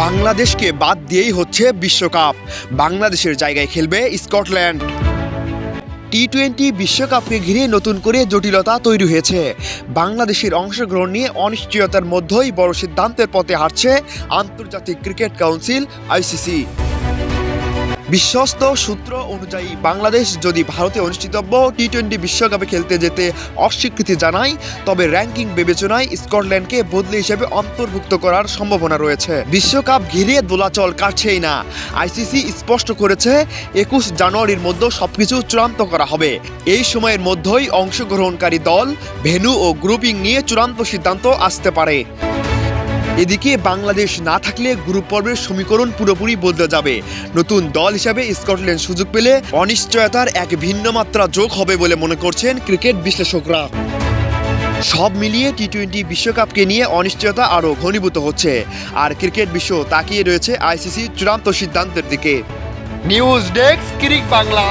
বাংলাদেশকে বাদ দিয়েই হচ্ছে বিশ্বকাপ। বাংলাদেশের জায়গায় খেলবে স্কটল্যান্ড। টি-20 বিশ্বকাপকে ঘিরে নতুন করে জটিলতা তৈরি হয়েছে। বাংলাদেশের অংশগ্রহণ নিয়ে অনিশ্চয়তার মধ্যেই বড় সিদ্ধান্তের পথে হাঁটছে আন্তর্জাতিক ক্রিকেট কাউন্সিল আইসিসি। বিশ্বস্ত সূত্র অনুযায়ী বাংলাদেশ যদি ভারতে অনুষ্ঠিতব্য টি-20 বিশ্বকাপে খেলতে যেতে অস্বীকৃতি জানায়, তবে র্যাঙ্কিং বিবেচনায় স্কটল্যান্ডকে বদলি হিসেবে অন্তর্ভুক্ত করার সম্ভাবনা রয়েছে। বিশ্বকাপ ঘিরে দোলাচল কাটছেই না। আইসিসি স্পষ্ট করেছে 21 জানুয়ারির মধ্যে সবকিছু চূড়ান্ত করা হবে। এই সময়ের মধ্যেই অংশগ্রহণকারী দল, ভেন্যু ও গ্রুপিং নিয়ে চূড়ান্ত সিদ্ধান্ত আসতে পারে। এদিকে বাংলাদেশ না থাকলে গ্রুপ পর্বের সমীকরণ পুরোপুরি বদলে যাবে। নতুন দল হিসাবে স্কটল্যান্ড সুযোগ পেলে অনিশ্চয়তার এক ভিন্ন মাত্রা যোগ হবে বলে মনে করছেন ক্রিকেট বিশ্লেষকরা। সব মিলিয়ে টি-20 বিশ্বকাপকে নিয়ে অনিশ্চয়তা আরও ঘনীভূত হচ্ছে, আর ক্রিকেট বিশ্ব তাকিয়ে রয়েছে আইসিসির চূড়ান্ত সিদ্ধান্তের দিকে। News desk, Crick Bangla.